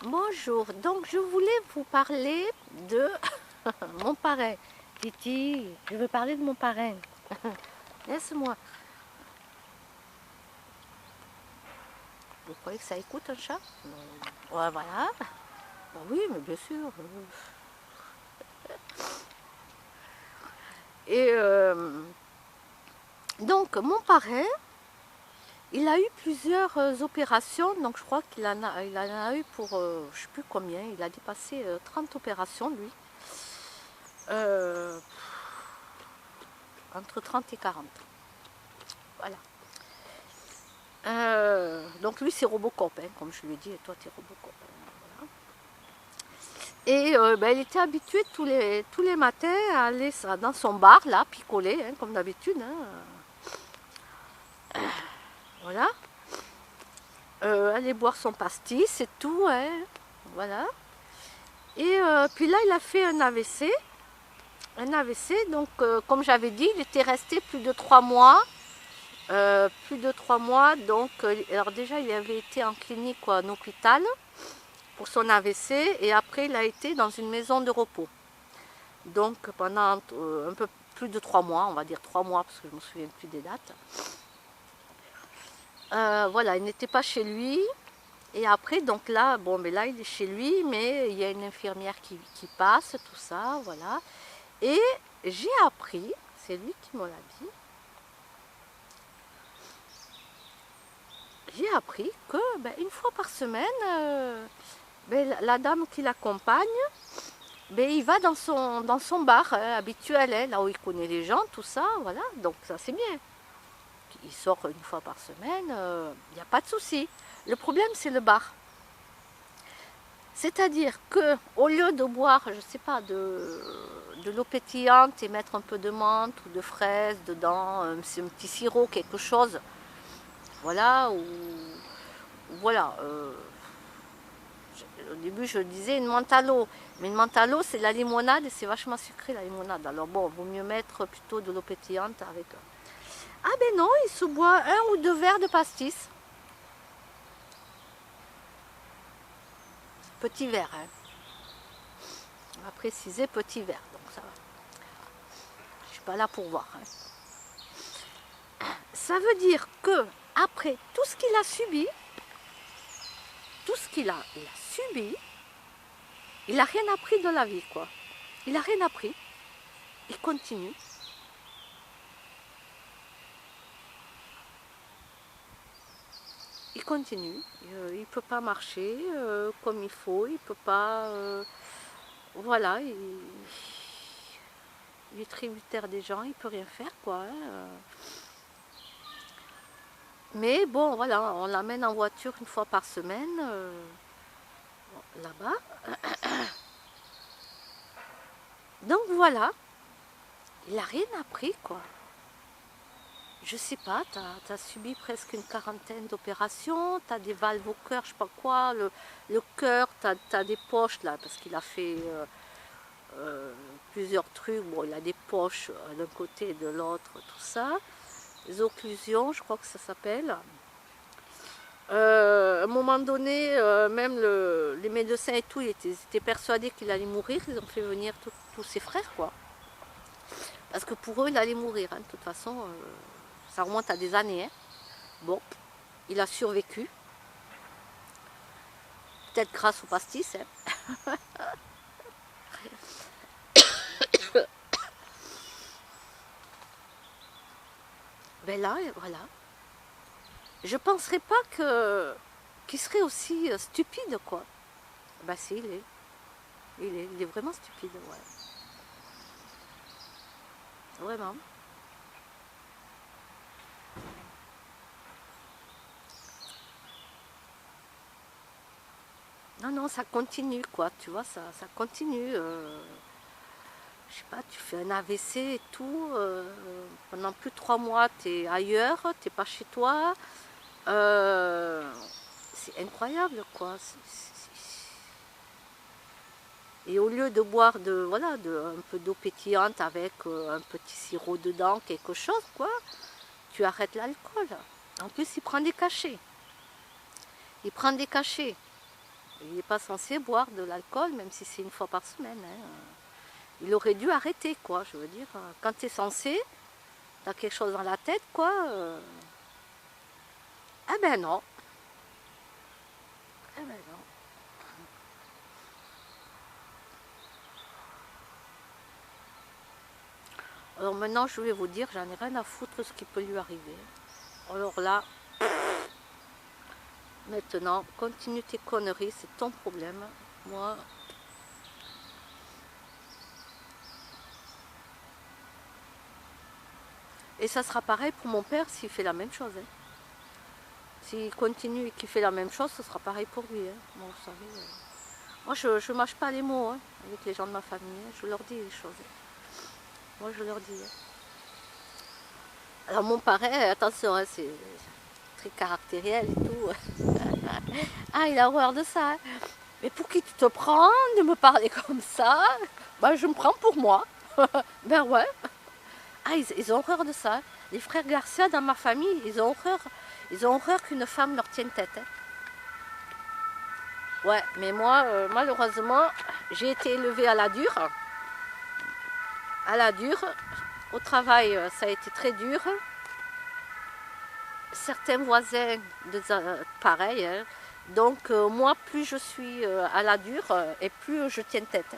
Bonjour, donc je voulais vous parler de mon parrain. Titi, je veux parler de mon parrain. Laisse-moi. Vous croyez que ça écoute un chat? Non. Ouais, voilà. Bah oui, mais bien sûr. Et donc, mon parrain, il a eu plusieurs opérations. Donc, je crois qu'il en a eu pour, je ne sais plus combien. Il a dépassé 30 opérations, lui. Euh, Entre 30 et 40. Voilà. Donc lui c'est Robocop, hein, comme je lui ai dit, et toi tu es Robocop. Hein, voilà. Et ben, il était habitué tous les matins à aller dans son bar, là, picoler, hein, comme d'habitude. Hein, voilà. Aller boire son pastis et tout. Hein, voilà. Et puis là, il a fait un AVC. Un AVC, donc comme j'avais dit, il était resté plus de 3 mois. Plus de 3 mois, donc alors déjà il avait été en clinique ou en hôpital pour son AVC et après il a été dans une maison de repos. Donc pendant un peu plus de 3 mois, on va dire 3 mois parce que je ne me souviens plus des dates. Voilà, il n'était pas chez lui. Et après, donc là, bon, mais là il est chez lui, mais il y a une infirmière qui passe, tout ça, voilà. Et j'ai appris, c'est lui qui me l'a dit, j'ai appris que ben, une fois par semaine, ben, la dame qui l'accompagne, ben, il va dans son bar habituel, hein, là où il connaît les gens, tout ça, voilà. Donc ça c'est bien. Il sort une fois par semaine, il n'y a pas de souci. Le problème c'est le bar. C'est-à-dire que au lieu de boire, je ne sais pas, de l'eau pétillante et mettre un peu de menthe ou de fraise dedans, c'est un petit sirop, quelque chose, voilà, ou voilà. Au début, je disais une menthe à l'eau. Mais une menthe à l'eau, c'est de la limonade et c'est vachement sucré la limonade. Alors bon, vaut mieux mettre plutôt de l'eau pétillante avec. Ah ben non, il se boit 1 ou 2 verres de pastis. Petit verre, hein. On va préciser petit verre, donc ça va. Je suis pas là pour voir. Hein. Ça veut dire que après tout ce qu'il a subi, tout ce il a subi, il n'a rien appris de la vie, quoi. Il n'a rien appris. Il continue. Il continue, il ne peut pas marcher comme il faut, il ne peut pas... voilà, il est tributaire des gens, il ne peut rien faire, quoi. Hein. Mais bon, voilà, on l'amène en voiture une fois par semaine, là-bas. Donc voilà, il n'a rien appris, quoi. Je sais pas, tu as subi presque une quarantaine d'opérations, tu as des valves au cœur, je sais pas quoi, le cœur, tu as des poches là, parce qu'il a fait plusieurs trucs, bon il a des poches d'un côté et de l'autre, tout ça, les occlusions, je crois que ça s'appelle. À un moment donné, même les médecins et tout, ils étaient persuadés qu'il allait mourir, ils ont fait venir tous ses frères, quoi. Parce que pour eux, il allait mourir, hein, de toute façon, ça remonte à des années. Hein. Bon, il a survécu. Peut-être grâce au pastis. Hein. Ben là, voilà. Je ne penserais pas qu'il serait aussi stupide, quoi. Ben si, il est. Il est vraiment stupide, ouais. Vraiment. Non, non, ça continue, quoi. Tu vois, ça continue. Je sais pas, tu fais un AVC et tout. Pendant plus de 3 mois, tu es ailleurs, tu n'es pas chez toi. C'est incroyable, quoi. Et au lieu de boire un peu d'eau pétillante avec un petit sirop dedans, quelque chose, quoi, tu arrêtes l'alcool. En plus, il prend des cachets. Il prend des cachets. Il n'est pas censé boire de l'alcool, même si c'est une fois par semaine. Hein. Il aurait dû arrêter, quoi, je veux dire. Quand tu es censé, tu as quelque chose dans la tête, quoi. Ah ben non. Ah ben non. Alors maintenant, je vais vous dire, j'en ai rien à foutre ce qui peut lui arriver. Alors là, maintenant, continue tes conneries, c'est ton problème. Moi, et ça sera pareil pour mon père s'il fait la même chose. Hein. S'il continue et qu'il fait la même chose, ce sera pareil pour lui. Hein. Bon, vous savez, moi, je ne mâche pas les mots hein, avec les gens de ma famille. Hein. Je leur dis les choses. Moi, je leur dis. Hein. Alors, mon parrain, attention, hein, c'est très caractériel et tout. Ah, il a horreur de ça. Hein. Mais pour qui tu te prends de me parler comme ça? Ben, je me prends pour moi. Ben ouais. Ah, ils ont horreur de ça. Hein. Les frères Garcia dans ma famille, ils ont horreur qu'une femme leur tienne tête. Hein. Ouais, mais moi, malheureusement, j'ai été élevée à la dure. À la dure. Au travail, ça a été très dur. Certains voisins, pareil. Hein. Donc, moi, plus je suis à la dure, et plus je tiens tête.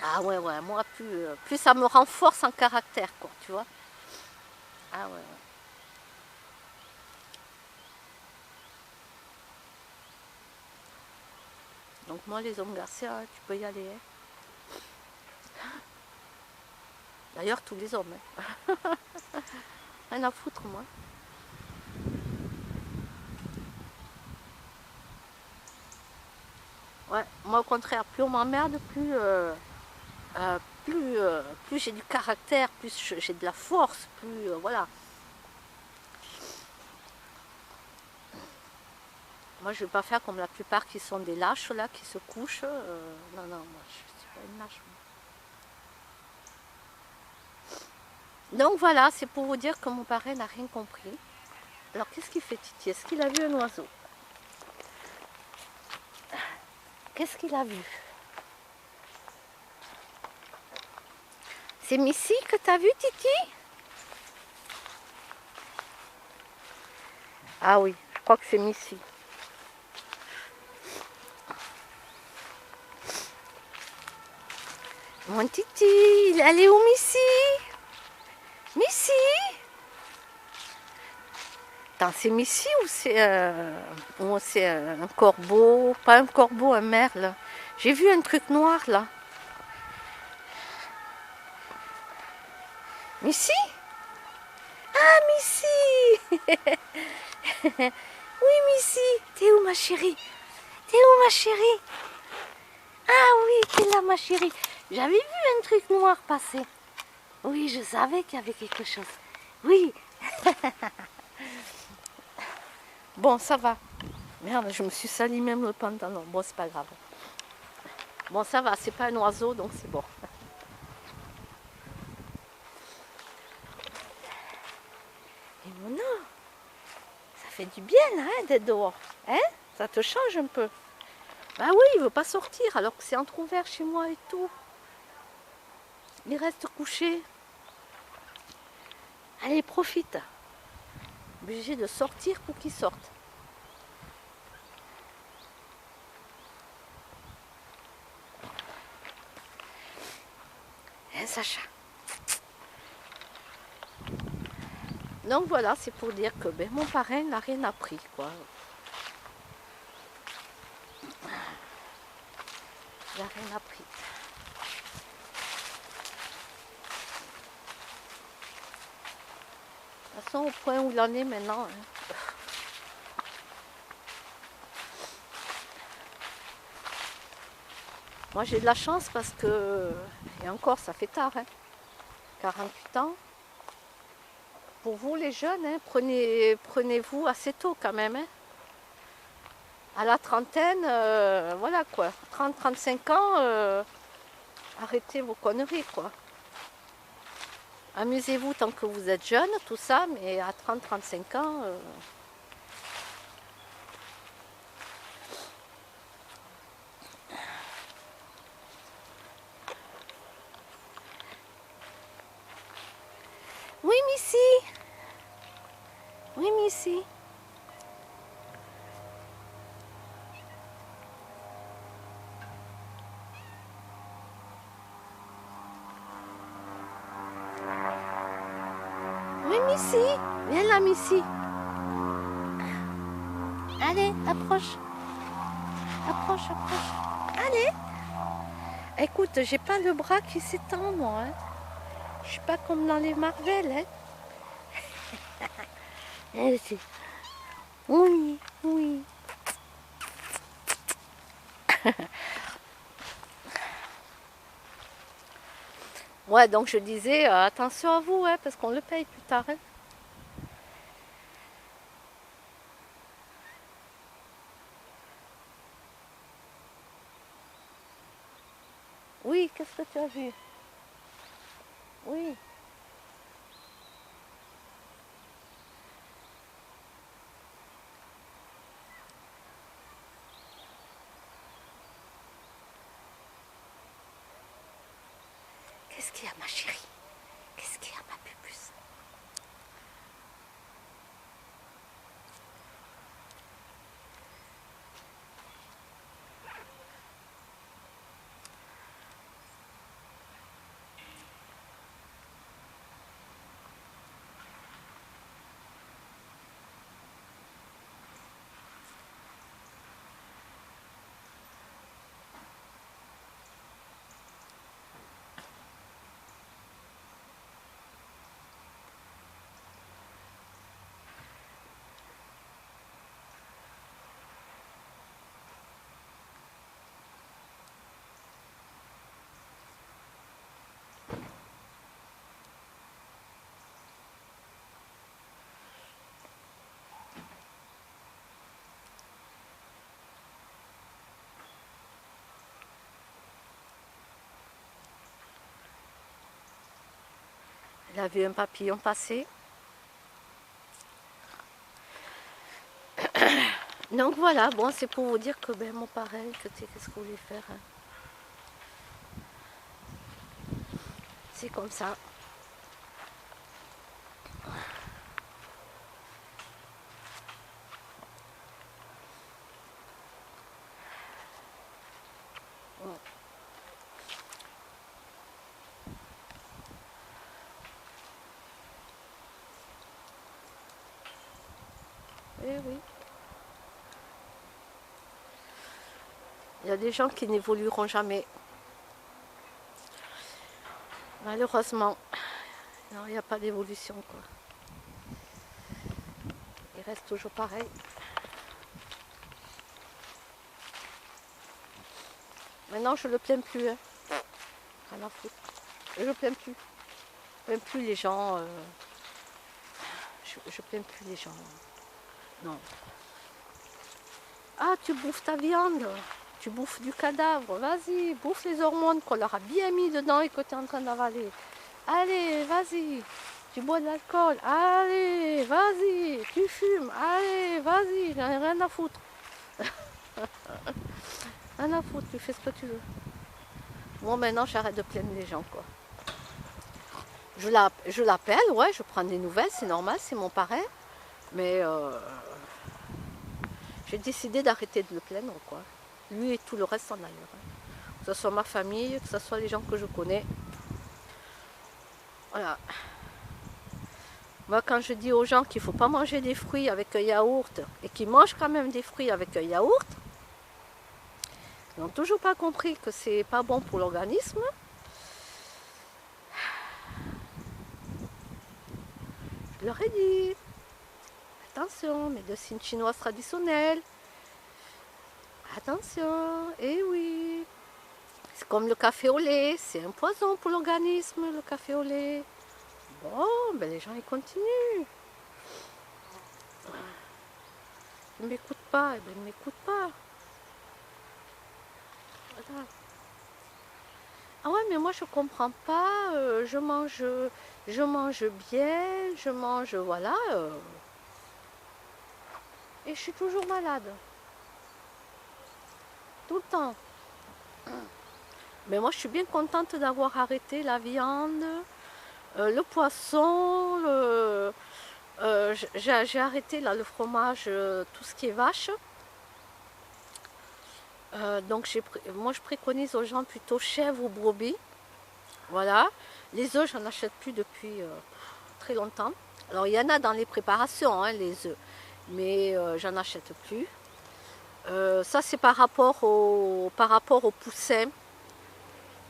Ah ouais, ouais, moi, plus ça me renforce en caractère, quoi, tu vois. Ah ouais, ouais. Donc moi, les hommes Garcia, tu peux y aller. Hein. D'ailleurs, tous les hommes. Hein. Rien à foutre, moi. Ouais, moi, au contraire, plus on m'emmerde, euh, plus j'ai du caractère, plus j'ai de la force, plus, voilà. Moi, je ne vais pas faire comme la plupart qui sont des lâches, là, qui se couchent. Non, non, moi, je ne suis pas une lâche. Moi. Donc, voilà, c'est pour vous dire que mon parrain n'a rien compris. Alors, qu'est-ce qu'il fait, Titi? Est-ce qu'il a vu un oiseau? Qu'est-ce qu'il a vu? C'est Missy que tu as vu, Titi? Ah oui, je crois que c'est Missy. Mon Titi, elle est où, Missy? Missy? Attends, c'est Missy ou c'est un corbeau? Pas un corbeau, un merle. J'ai vu un truc noir, là. Missy? Ah, Missy! Oui, Missy. T'es où, ma chérie? T'es où, ma chérie? Ah oui, t'es là, ma chérie. J'avais vu un truc noir passer. Oui, je savais qu'il y avait quelque chose. Oui. Bon, ça va. Merde, je me suis sali même le pantalon. Bon, c'est pas grave. Bon, ça va, c'est pas un oiseau, donc c'est bon. Et mon nom, ça fait du bien, là, hein, d'être dehors. Hein? Ça te change un peu. Bah oui, il veut pas sortir, alors que c'est entrouvert chez moi et tout. Il reste couché. Allez, profite. Obligé de sortir pour qu'il sorte. Hein, Sacha? Donc voilà, c'est pour dire que ben, mon parrain n'a rien appris, quoi. Il n'a rien appris. De toute façon, au point où il en est maintenant. Hein. Moi, j'ai de la chance parce que, et encore, ça fait tard, hein, 48 ans. Pour vous, les jeunes, hein, prenez-vous assez tôt quand même. Hein. À la trentaine, voilà quoi, 30-35 ans, arrêtez vos conneries, quoi. Amusez-vous tant que vous êtes jeune, tout ça, mais à 30-35 ans, Missy. Oui, Missy. Viens là, Missy. Allez, approche. Approche, approche. Allez. Écoute, j'ai pas le bras qui s'étend, moi. Hein. Je suis pas comme dans les Marvel. Hein. Oui, oui. Ouais, donc je disais, attention à vous, hein, parce qu'on le paye plus tard. Hein. Oui, qu'est-ce que tu as vu? Oui. Qu'est-ce qu'il y a, ma chérie? Qu'est-ce qu'il y a, ma pupuce? Elle a vu un papillon passer. Donc voilà, bon, c'est pour vous dire que ben, mon pareil, que tu sais, qu'est-ce qu'on voulait faire. Hein. C'est comme ça. Eh oui. Il y a des gens qui n'évolueront jamais. Malheureusement. Non, il n'y a pas d'évolution, quoi. Il reste toujours pareil. Maintenant, je ne le plains plus. Hein. Rien à foutre. Je ne le plains plus. Je ne plains plus les gens. Je plains plus les gens. Non. Ah, tu bouffes ta viande. Tu bouffes du cadavre. Vas-y, bouffe les hormones qu'on leur a bien mis dedans et que tu es en train d'avaler. Allez, vas-y. Tu bois de l'alcool. Allez, vas-y. Tu fumes. Allez, vas-y. J'en ai rien à foutre. Rien à foutre. Tu fais ce que tu veux. Moi, maintenant, j'arrête de plaindre les gens, quoi. Je l'appelle, ouais, je prends des nouvelles, c'est normal, c'est mon parrain. Mais j'ai décidé d'arrêter de le plaindre, quoi. Lui et tout le reste en ailleurs. Hein. Que ce soit ma famille, que ce soit les gens que je connais. Voilà. Moi, quand je dis aux gens qu'il ne faut pas manger des fruits avec un yaourt et qu'ils mangent quand même des fruits avec un yaourt, ils n'ont toujours pas compris que c'est pas bon pour l'organisme. Je leur ai dit, attention, médecine chinoise traditionnelle. Attention, eh oui. C'est comme le café au lait, c'est un poison pour l'organisme, le café au lait. Bon, ben les gens ils continuent. Ils ne m'écoutent pas, eh ben ils ne m'écoutent pas. Voilà. Ah ouais, mais moi je comprends pas, je mange bien, je mange, voilà. Et je suis toujours malade. Tout le temps. Mais moi je suis bien contente d'avoir arrêté la viande, le poisson, J'ai arrêté là le fromage, tout ce qui est vache. Donc moi je préconise aux gens plutôt chèvre ou brebis. Voilà. Les œufs, j'en achète plus depuis très longtemps. Alors il y en a dans les préparations, hein, les œufs, mais j'en achète plus. Ça c'est par rapport au poussin.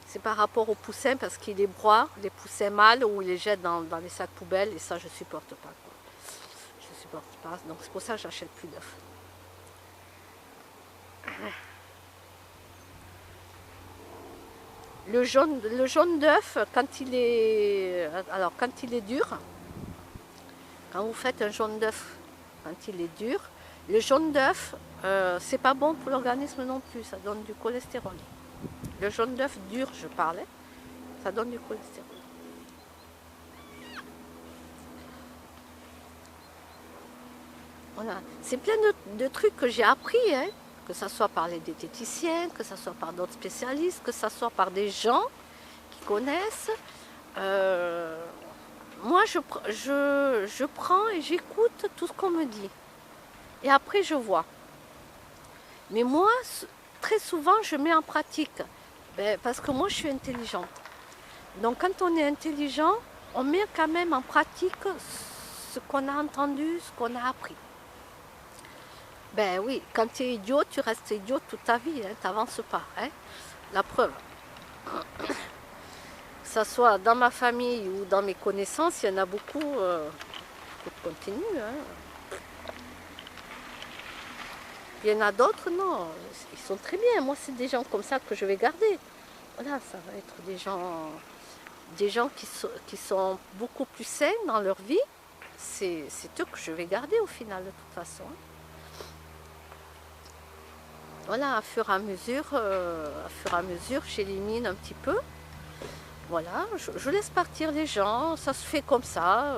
C'est par rapport aux poussins parce qu'ils les broient, les poussins mâles, ou ils les jettent dans les sacs poubelles, et ça je supporte pas, quoi. Je supporte pas, donc c'est pour ça que j'achète plus d'œufs. Le jaune d'œuf, quand il est dur, quand vous faites un jaune d'œuf, quand il est dur, le jaune d'œuf, c'est pas bon pour l'organisme non plus, ça donne du cholestérol. Le jaune d'œuf dur, je parlais, ça donne du cholestérol. Voilà, c'est plein de trucs que j'ai appris, hein, que ce soit par les diététiciens, que ce soit par d'autres spécialistes, que ce soit par des gens qui connaissent. Moi, je prends et j'écoute tout ce qu'on me dit. Et après, je vois. Mais moi, très souvent, je mets en pratique. Parce que moi, je suis intelligente. Donc, quand on est intelligent, on met quand même en pratique ce qu'on a entendu, ce qu'on a appris. Ben oui, quand tu es idiot, tu restes idiot toute ta vie, hein, tu n'avances pas. Hein. La preuve. Que ce soit dans ma famille ou dans mes connaissances, il y en a beaucoup qui continuent. Hein. Il y en a d'autres, non, ils sont très bien. Moi, c'est des gens comme ça que je vais garder. Voilà, ça va être des gens qui sont beaucoup plus sains dans leur vie. C'est eux que je vais garder au final, de toute façon. Voilà, à fur et à mesure, j'élimine un petit peu. Voilà, je laisse partir les gens, ça se fait comme ça.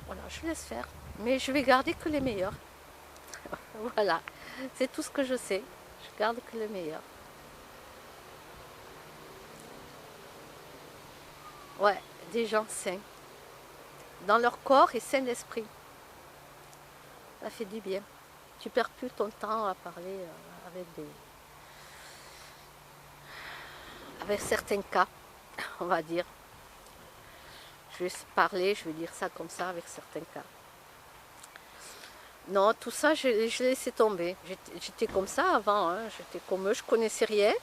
Voilà, je laisse faire. Mais je vais garder que les meilleurs. Voilà, c'est tout ce que je sais. Je garde que les meilleurs. Ouais, des gens sains. Dans leur corps et sains d'esprit. Ça fait du bien. Tu perds plus ton temps à parler avec certains cas, on va dire. Je vais parler, je vais dire ça comme ça avec certains cas. Non, tout ça, je l'ai laissé tomber. J'étais comme ça avant, hein. J'étais comme eux, je connaissais rien.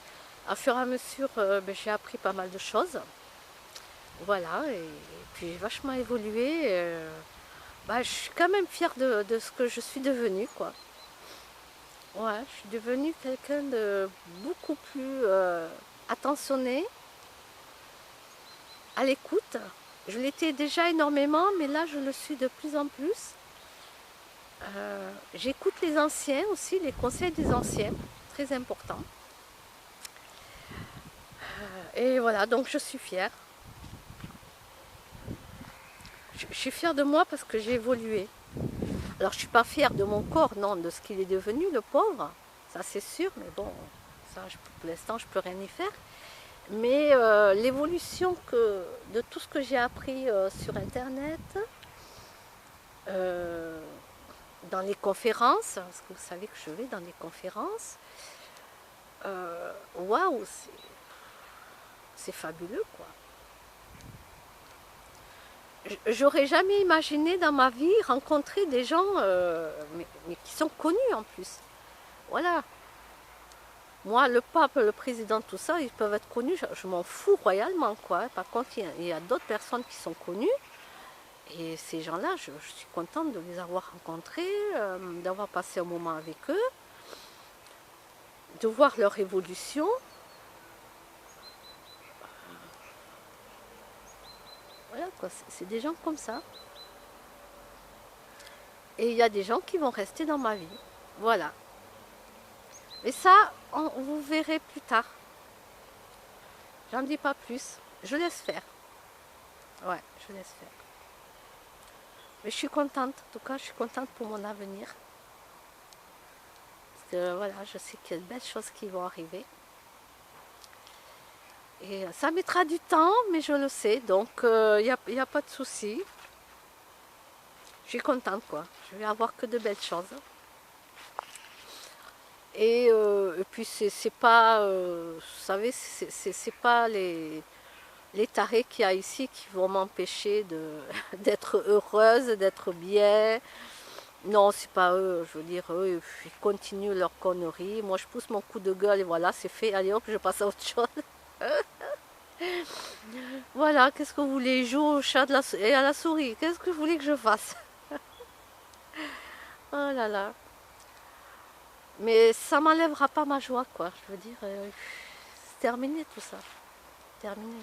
À fur et à mesure, j'ai appris pas mal de choses. Voilà, et puis j'ai vachement évolué. Je suis quand même fière de ce que je suis devenue, quoi. Ouais, je suis devenue quelqu'un de beaucoup plus attentionné, à l'écoute. Je l'étais déjà énormément, mais là je le suis de plus en plus. J'écoute les anciens aussi, les conseils des anciens, très important. Et voilà, donc je suis fière. Je suis fière de moi parce que j'ai évolué. Alors je ne suis pas fière de mon corps, non, de ce qu'il est devenu, le pauvre. Ça c'est sûr, mais bon, ça pour l'instant je ne peux rien y faire. Mais l'évolution de tout ce que j'ai appris sur Internet, dans les conférences, parce que vous savez que je vais dans des conférences, waouh, c'est fabuleux, quoi. J'aurais jamais imaginé dans ma vie rencontrer des gens mais qui sont connus en plus. Voilà. Moi, le pape, le président, tout ça, ils peuvent être connus, je m'en fous royalement, quoi. Par contre, il y a d'autres personnes qui sont connues. Et ces gens-là, je suis contente de les avoir rencontrés, d'avoir passé un moment avec eux, de voir leur évolution. Voilà, quoi, c'est des gens comme ça. Et il y a des gens qui vont rester dans ma vie. Voilà. Et ça, vous verrez plus tard. J'en dis pas plus. Je laisse faire. Ouais, je laisse faire. Mais je suis contente. En tout cas, je suis contente pour mon avenir. Parce que voilà, je sais qu'il y a de belles choses qui vont arriver. Et ça mettra du temps, mais je le sais. Donc, il n'y a pas de souci. Je suis contente, quoi. Je vais avoir que de belles choses. Et puis c'est pas, vous savez, c'est pas les tarés qu'il y a ici qui vont m'empêcher d'être heureuse, d'être bien. Non, c'est pas eux, je veux dire, eux, ils continuent leur connerie. Moi, je pousse mon coup de gueule et voilà, c'est fait. Allez hop, je passe à autre chose. Voilà, qu'est-ce que vous voulez? Jouer au chat et à la souris. Qu'est-ce que vous voulez que je fasse? Oh là là. Mais ça m'enlèvera pas ma joie, quoi. Je veux dire, c'est terminé tout ça. Terminé.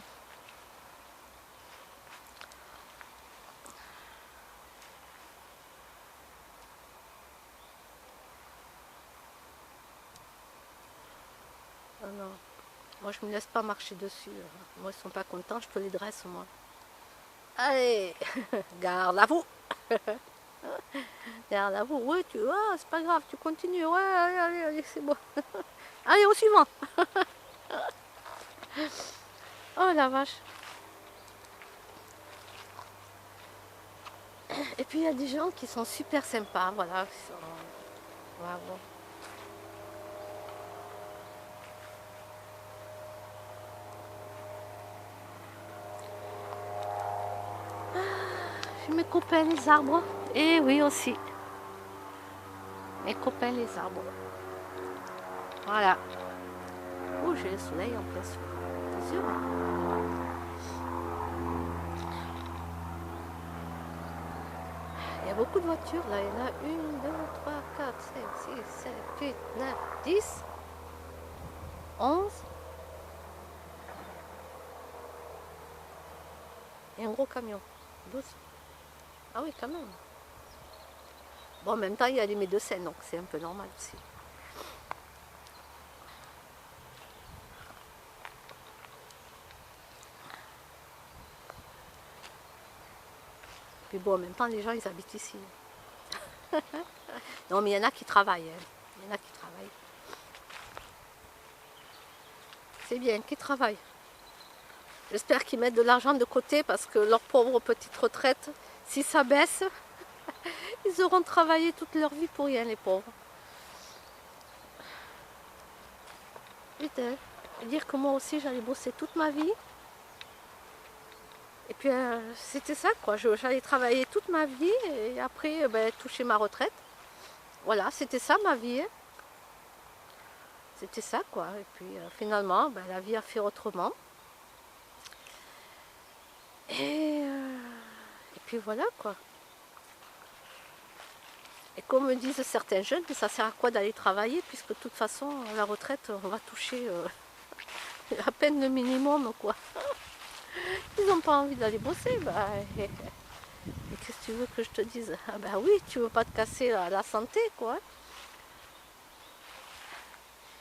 Oh non. Moi, je me laisse pas marcher dessus. Moi, ils sont pas contents, je te les dresse, moi. Allez, garde à vous. Garde à vous. Oui, c'est pas grave, tu continues. Ouais, allez, allez, allez, c'est bon. Allez, au suivant. Oh la vache. Et puis, il y a des gens qui sont super sympas, voilà. Qui sont... voilà, bon. Mes copains les arbres. Et oui aussi. Mes copains les arbres. Voilà. Oh, j'ai le soleil en plein soir. C'est sûr. Il y a beaucoup de voitures là. Il y en a 1, 2, 3, 4, 5, 6, 7, 8, 9, 10, 11. Et un gros camion. 12. Ah oui, quand même. Bon, en même temps, il y a les médecins, donc c'est un peu normal aussi. Puis bon, en même temps, les gens, ils habitent ici. Non, mais il y en a qui travaillent. Hein. Il y en a qui travaillent. C'est bien, qui travaillent. J'espère qu'ils mettent de l'argent de côté parce que leur pauvre petite retraite, si ça baisse, ils auront travaillé toute leur vie pour rien, les pauvres. Putain, dire que moi aussi j'allais bosser toute ma vie. Et puis c'était ça quoi, j'allais travailler toute ma vie et après toucher ma retraite. Voilà, c'était ça ma vie. Hein. C'était ça quoi. Et puis finalement, la vie a fait autrement. Et puis voilà quoi. Et comme me disent certains jeunes, ça sert à quoi d'aller travailler puisque de toute façon, à la retraite, on va toucher à peine le minimum quoi. Ils n'ont pas envie d'aller bosser. Et qu'est-ce que tu veux que je te dise? Ah ben oui, tu veux pas te casser la santé quoi.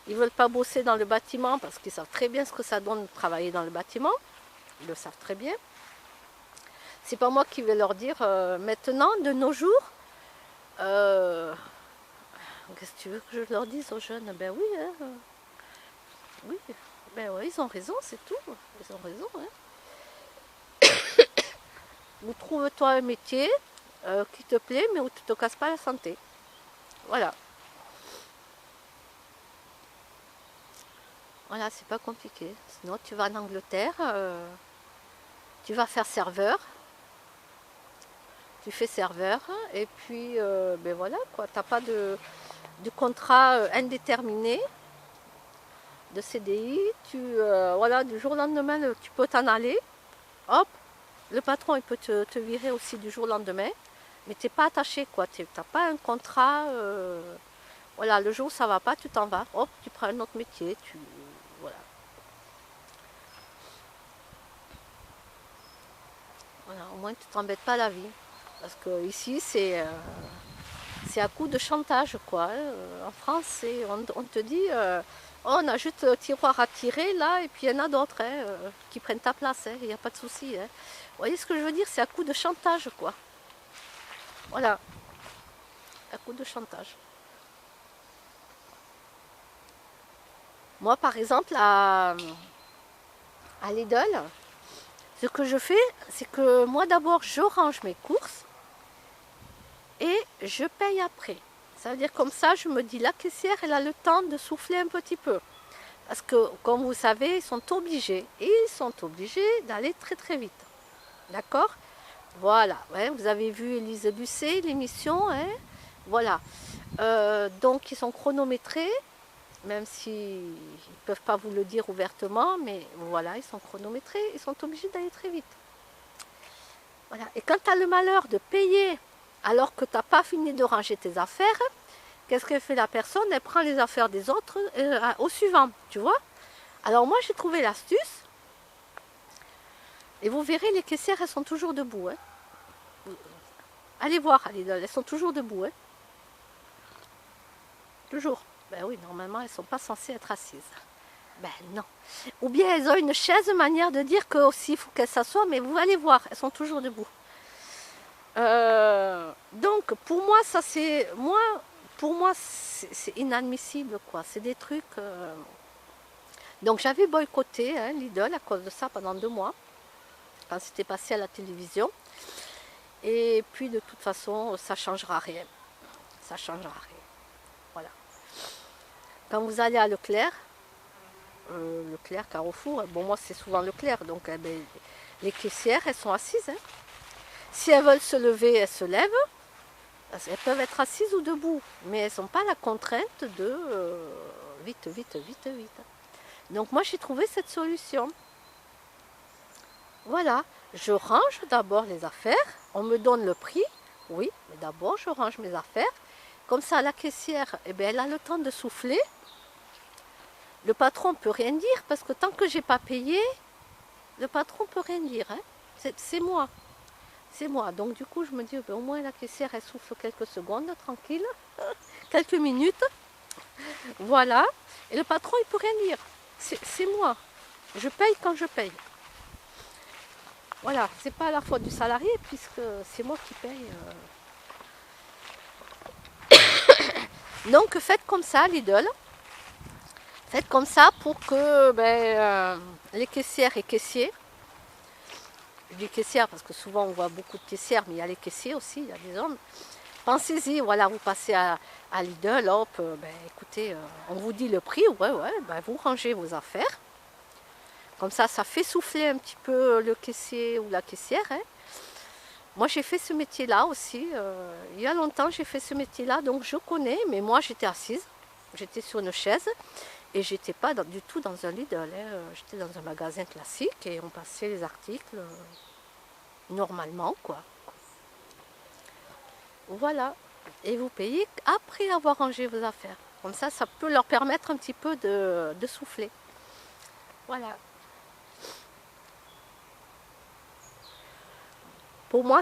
Ils veulent pas bosser dans le bâtiment parce qu'ils savent très bien ce que ça donne de travailler dans le bâtiment. Ils le savent très bien. C'est pas moi qui vais leur dire maintenant, de nos jours, qu'est-ce que tu veux que je leur dise aux jeunes? Ben oui, hein, oui, ben ouais, ils ont raison, c'est tout. Ils ont raison. Hein. Ou trouve-toi un métier qui te plaît, mais où tu ne te casses pas la santé. Voilà. Voilà, c'est pas compliqué. Sinon, tu vas en Angleterre, tu vas faire serveur. Tu fais serveur, et puis, ben voilà, quoi. Tu n'as pas de contrat indéterminé, de CDI. Voilà, du jour au lendemain, tu peux t'en aller. Hop, le patron, il peut te virer aussi du jour au lendemain. Mais tu n'es pas attaché, quoi. Tu n'as pas un contrat. Voilà, le jour où ça ne va pas, tu t'en vas. Hop, tu prends un autre métier. Voilà. Voilà, au moins, tu ne t'embêtes pas la vie. Parce que ici, c'est à coup de chantage, quoi. En France, on te dit, oh, on a juste un tiroir à tirer, là, et puis il y en a d'autres qui prennent ta place. Il n'y a pas de souci. Vous voyez ce que je veux dire? C'est à coup de chantage, quoi. Voilà. À coup de chantage. Moi, par exemple, à Lidl, ce que je fais, c'est que moi, d'abord, je range mes courses. et je paye après. Ça veut dire comme ça, je me dis, la caissière, elle a le temps de souffler un petit peu. Parce que, comme vous savez, ils sont obligés d'aller très très vite. D'accord? Voilà, ouais, vous avez vu Élise Lucet, l'émission, hein? Voilà. Donc, ils sont chronométrés, même s'ils ne peuvent pas vous le dire ouvertement, mais voilà, ils sont chronométrés, ils sont obligés d'aller très vite. Voilà. Et quand tu as le malheur de payer alors que tu n'as pas fini de ranger tes affaires, qu'est-ce qu'elle fait la personne? Elle prend les affaires des autres au suivant, tu vois? Alors moi, j'ai trouvé l'astuce, et vous verrez, les caissières, elles sont toujours debout. Hein. Allez voir à Lidl, elles sont toujours debout. Hein. Toujours. Ben oui, normalement, elles ne sont pas censées être assises. Ben non. Ou bien elles ont une chaise, manière de dire que aussi il faut qu'elles s'assoient, mais vous allez voir, elles sont toujours debout. Donc pour moi, ça c'est. Pour moi, c'est inadmissible, quoi. C'est des trucs. Donc j'avais boycotté hein, Lidl à cause de ça pendant 2 mois, quand c'était passé à la télévision. Et puis de toute façon, ça ne changera rien. Ça ne changera rien. Voilà. Quand vous allez à Leclerc, Carrefour, bon moi c'est souvent Leclerc, donc eh ben, les caissières elles sont assises. Hein. Si elles veulent se lever, elles se lèvent. Elles peuvent être assises ou debout, mais elles n'ont pas la contrainte de vite, vite, vite, vite. Donc moi j'ai trouvé cette solution. Voilà, je range d'abord les affaires, on me donne le prix, oui, mais d'abord je range mes affaires. Comme ça la caissière, eh bien, elle a le temps de souffler. Le patron ne peut rien dire parce que tant que j'ai pas payé, le patron ne peut rien dire. Hein. C'est moi. C'est moi. Donc du coup, je me dis, ben, au moins la caissière, elle souffle quelques secondes, tranquille, quelques minutes. Voilà. Et le patron, il ne peut rien dire. C'est moi. Je paye quand je paye. Voilà. C'est pas la faute du salarié puisque c'est moi qui paye. Donc faites comme ça, Lidl. Faites comme ça pour que les caissières et caissiers, je dis caissières parce que souvent on voit beaucoup de caissières, mais il y a les caissiers aussi, il y a des hommes. Pensez-y, voilà, vous passez à Lidl, hop, écoutez, on vous dit le prix, vous rangez vos affaires. Comme ça fait souffler un petit peu le caissier ou la caissière. Hein. Moi j'ai fait ce métier-là aussi, il y a longtemps j'ai fait ce métier-là, donc je connais, mais moi j'étais assise, j'étais sur une chaise. Et j'étais pas du tout dans un Lidl, hein. J'étais dans un magasin classique et on passait les articles normalement, quoi. Voilà. Et vous payez après avoir rangé vos affaires. Comme ça peut leur permettre un petit peu de souffler. Voilà. Pour moi,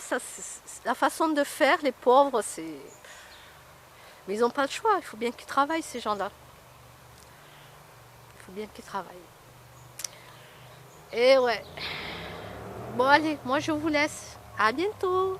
la façon de faire, les pauvres, c'est... Mais ils n'ont pas le choix, il faut bien qu'ils travaillent, ces gens-là. Il faut bien qu'ils travaillent. Et ouais. Bon allez, moi je vous laisse. À bientôt.